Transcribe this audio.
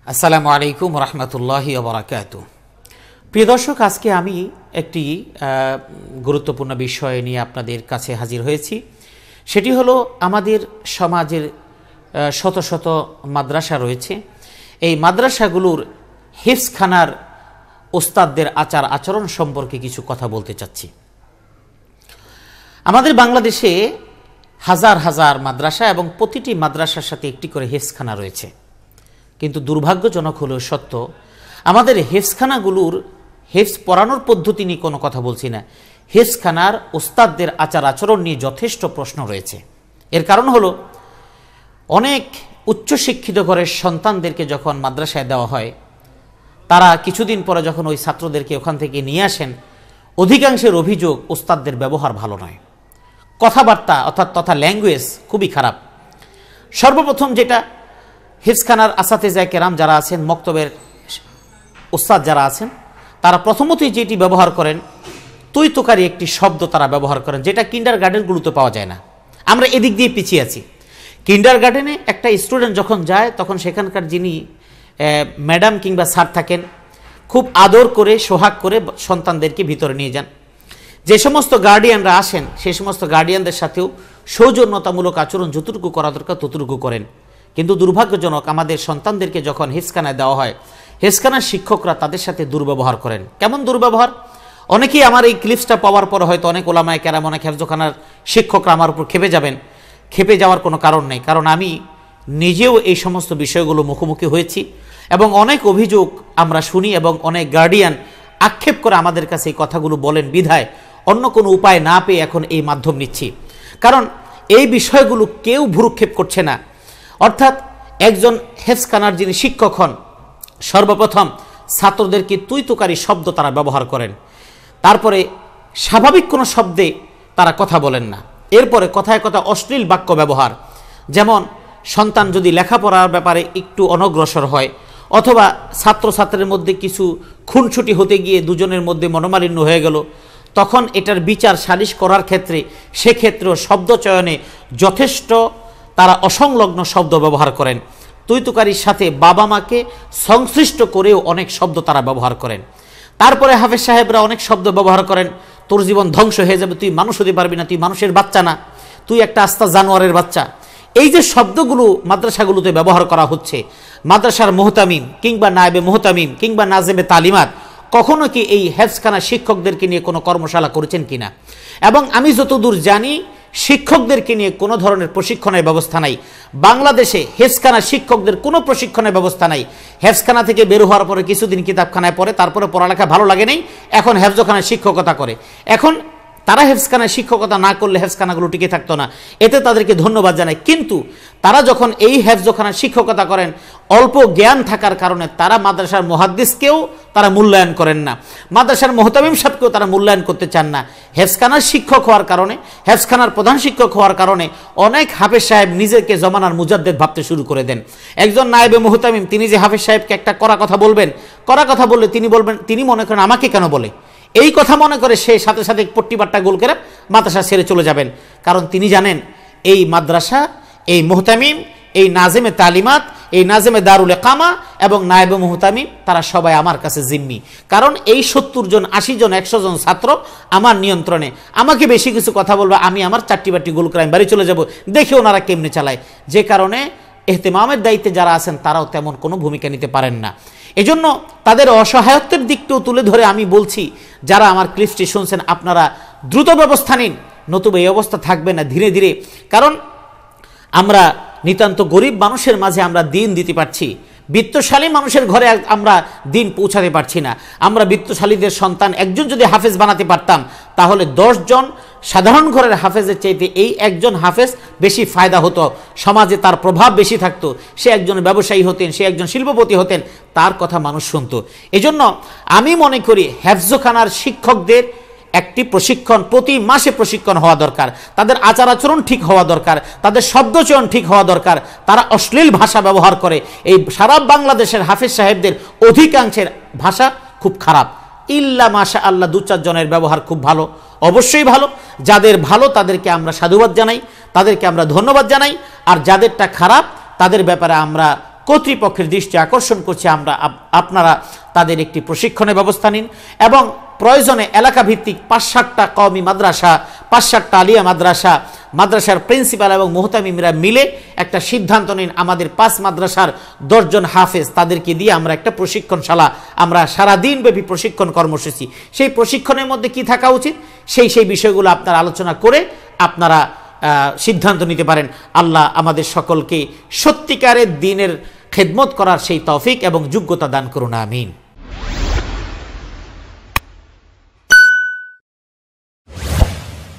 আসসালামু আলাইকুম রহমতুল্লাহি ওয়া বারাকাতুহু। প্রিয় দর্শক, আজকে আমি একটি গুরুত্বপূর্ণ বিষয় নিয়ে আপনাদের কাছে হাজির হয়েছি। সেটি হলো আমাদের সমাজের শত শত মাদ্রাসা রয়েছে। এই মাদ্রাসাগুলোর হিফজখানার ওস্তাদদের আচার আচরণ সম্পর্কে কিছু কথা বলতে চাচ্ছি। আমাদের বাংলাদেশে হাজার হাজার মাদ্রাসা এবং প্রতিটি মাদ্রাসার সাথে একটি করে হিফজখানা রয়েছে। কিন্তু দুর্ভাগ্যজনক হলেও সত্য, আমাদের হিফজখানাগুলোর হিফজ পড়ানোর পদ্ধতি নিয়ে কোনো কথা বলছি না, হিফজখানার ওস্তাদদের আচার আচরণ নিয়ে যথেষ্ট প্রশ্ন রয়েছে। এর কারণ হলো, অনেক উচ্চশিক্ষিত ঘরের সন্তানদেরকে যখন মাদ্রাসায় দেওয়া হয়, তারা কিছুদিন পরে যখন ওই ছাত্রদেরকে ওখান থেকে নিয়ে আসেন, অধিকাংশের অভিযোগ ওস্তাদদের ব্যবহার ভালো নয়, কথাবার্তা অর্থাৎ তথা ল্যাঙ্গুয়েজ খুবই খারাপ। সর্বপ্রথম যেটা, হিফজখানার আসাতেজা কেরাম যারা আছেন, মক্তবের ওস্তাদ যারা আছেন, তারা প্রথমতই যেটি ব্যবহার করেন, তুই তোকারি একটি শব্দ তারা ব্যবহার করেন, যেটা কিন্ডার গার্ডেনগুলোতে পাওয়া যায় না। আমরা এদিক দিয়ে পিছিয়ে আছি। কিন্ডার গার্ডেনে একটা স্টুডেন্ট যখন যায়, তখন সেখানকার যিনি ম্যাডাম কিংবা স্যার থাকেন, খুব আদর করে সোহাগ করে সন্তানদেরকে ভিতরে নিয়ে যান। যে সমস্ত গার্ডিয়ানরা আসেন, সেই সমস্ত গার্ডিয়ানদের সাথেও সৌজন্যতামূলক আচরণ যতটুকু করা দরকার ততটুকু করেন। কিন্তু দুর্ভাগ্যজনক, আমাদের সন্তানদেরকে যখন হিফজখানায় দেওয়া হয়, হিফজখানার শিক্ষকরা তাদের সাথে দুর্ব্যবহার করেন। কেমন দুর্ব্যবহার? অনেকেই আমার এই ক্লিপসটা পাওয়ার পর হয়তো অনেক ওলামায়ে কেরাম, অনেক হিফজখানার শিক্ষকরা আমার উপর ক্ষেপে যাবেন। ক্ষেপে যাওয়ার কোনো কারণ নেই, কারণ আমি নিজেও এই সমস্ত বিষয়গুলো মুখোমুখি হয়েছি এবং অনেক অভিযোগ আমরা শুনি এবং অনেক গার্ডিয়ান আক্ষেপ করে আমাদের কাছে এই কথাগুলো বলেন। বিধায় অন্য কোনো উপায় না পেয়ে এখন এই মাধ্যম নিচ্ছি, কারণ এই বিষয়গুলো কেউ ভ্রুক্ষেপ করছে না। অর্থাৎ একজন হিফজখানার যিনি শিক্ষক হন, সর্বপ্রথম ছাত্রদেরকে তুই তোকারি শব্দ তারা ব্যবহার করেন। তারপরে স্বাভাবিক কোনো শব্দে তারা কথা বলেন না। এরপরে কথায় কথা অশ্লীল বাক্য ব্যবহার, যেমন সন্তান যদি লেখাপড়ার ব্যাপারে একটু অনগ্রসর হয়, অথবা ছাত্রছাত্রীর মধ্যে কিছু খুনসুটি হতে গিয়ে দুজনের মধ্যে মনোমালিন্য হয়ে গেল, তখন এটার বিচার সালিশ করার ক্ষেত্রে সেক্ষেত্রেও শব্দ চয়নে যথেষ্ট তারা অসংলগ্ন শব্দ ব্যবহার করেন। তুই তোকারির সাথে বাবা মাকে সংশ্লিষ্ট করেও অনেক শব্দ তারা ব্যবহার করেন। তারপরে হাফেজ সাহেবরা অনেক শব্দ ব্যবহার করেন, তোর জীবন ধ্বংস হয়ে যাবে, তুই মানুষ হতে পারবি না, তুই মানুষের বাচ্চা না, তুই একটা আস্তা জানোয়ারের বাচ্চা। এই যে শব্দগুলো মাদ্রাসাগুলোতে ব্যবহার করা হচ্ছে, মাদ্রাসার মুহতামিম কিংবা নায়েবে মুহতামিম কিংবা নাজেবে তালিমাত কখনো কি এই হিফজখানা শিক্ষকদেরকে নিয়ে কোনো কর্মশালা করেছেন কিনা? এবং আমি যতদূর জানি, শিক্ষকদেরকে নিয়ে কোনো ধরনের প্রশিক্ষণের ব্যবস্থা নাই। বাংলাদেশে হিফজখানা শিক্ষকদের কোনো প্রশিক্ষণের ব্যবস্থা নাই। হিফজখানা থেকে বের হওয়ার পরে কিছুদিন কিতাবখানায় পড়ে, তারপরে পড়ালেখা ভালো লাগে নেই, এখন হিফজখানায় শিক্ষকতা করে। এখন তারা হিফজখানায় শিক্ষকতা না করলে হিফজখানাগুলো টিকে থাকতো না, এতে তাদেরকে ধন্যবাদ জানাই। কিন্তু তারা যখন এই হিফজখানায় শিক্ষকতা করেন, অল্প জ্ঞান থাকার কারণে তারা মাদ্রাসার মুহাদ্দিসকেও তারা মূল্যায়ন করেন না, মাদ্রাসার মুহতামিম সাহেবকেও তারা মূল্যায়ন করতে চান না। হিফজখানার শিক্ষক হওয়ার কারণে, হিফজখানার প্রধান শিক্ষক হওয়ার কারণে অনেক হাফেজ সাহেব নিজেকে জমানার মুজাদ্দেদ ভাবতে শুরু করে দেন। একজন নায়েবে মুহতামিম, তিনি যে হাফেজ সাহেবকে একটা কড়া কথা বলবেন, কড়া কথা বললে তিনি বলবেন, তিনি মনে করেন আমাকে কেন বলে, এই কথা মনে করে সে সাথে সাথে পট্টিবাট্টা গোল করে মাদ্রাসা ছেড়ে চলে যাবেন। কারণ তিনি জানেন এই মাদ্রাসা, এই মুহতামিম, এই নাজেমে তালিমাত, এই নাজেমে দারুল ইকামা এবং নায়েবে মুহতামিম, তারা সবাই আমার কাছে জিম্মি। কারণ এই 70 জন, 80 জন, 100 জন ছাত্র আমার নিয়ন্ত্রণে। আমাকে বেশি কিছু কথা বলবে, আমি আমার চারটি বাটি গোল করে আমি বাড়ি চলে যাব, দেখে ওনারা কেমনে চালায়। যে কারণে ইহতিমামের দায়িত্বে যারা আছেন তারাও তেমন কোনো ভূমিকা নিতে পারেন না। এজন্য তাদের অসহায়ত্বের দিকটাও তুলে ধরে আমি বলছি, যারা আমার ক্লিপটি শুনছেন, আপনারা দ্রুত ব্যবস্থা নিন, নতুবা এই অবস্থা থাকবে না ধীরে ধীরে। কারণ আমরা নিতান্ত গরিব মানুষের মাঝে আমরা দিন দিতে পারছি, বিত্তশালী মানুষের ঘরে আমরা দিন পৌঁছাতে পারছি না। আমরা বিত্তশালীদের সন্তান একজন যদি হাফেজ বানাতে পারতাম, তাহলে 10 জন সাধারণ ঘরের হাফেজের চাইতে এই একজন হাফেজ বেশি ফায়দা হতো, সমাজে তার প্রভাব বেশি থাকতো, সে একজন ব্যবসায়ী হতেন, সে একজন শিল্পপতি হতেন, তার কথা মানুষ শুনতো। এজন্য আমি মনে করি হিফজখানার শিক্ষকদের একটি প্রশিক্ষণ, প্রতি মাসে প্রশিক্ষণ হওয়া দরকার। তাদের আচার আচরণ ঠিক হওয়া দরকার, তাদের শব্দচয়ন ঠিক হওয়া দরকার। তারা অশ্লীল ভাষা ব্যবহার করে। এই সারা বাংলাদেশের হাফেজ সাহেবদের অধিকাংশের ভাষা খুব খারাপ, ইল্লা মাশা আল্লাহ 2-4 জনের ব্যবহার খুব ভালো, অবশ্যই ভালো। যাদের ভালো তাদেরকে আমরা সাধুবাদ জানাই, তাদেরকে আমরা ধন্যবাদ জানাই। আর যাদেরটা খারাপ তাদের ব্যাপারে আমরা কর্তৃপক্ষের দৃষ্টি আকর্ষণ করছি, আপনারা তাদের একটি প্রশিক্ষণের ব্যবস্থা নিন এবং প্রয়োজনে এলাকাভিত্তিক ৫-৭টা কওমি মাদ্রাসা, ৫-৭টা আলিয়া মাদ্রাসার প্রিন্সিপাল এবং মুহতামিমরা মিলে একটা সিদ্ধান্ত নিন, আমাদের ৫ মাদ্রাসার ১০ জন হাফেজ তাদেরকে দিয়ে আমরা একটা প্রশিক্ষণশালা, আমরা সারাদিনব্যাপী প্রশিক্ষণ কর্মসূচি, সেই প্রশিক্ষণের মধ্যে কি থাকা উচিত সেই বিষয়গুলো আপনারা আলোচনা করে আপনারা সিদ্ধান্ত নিতে পারেন। আল্লাহ আমাদের সকলকে সত্যিকারের দ্বীনের খেদমত করার সেই তৌফিক এবং যোগ্যতা দান করুন, আমিন।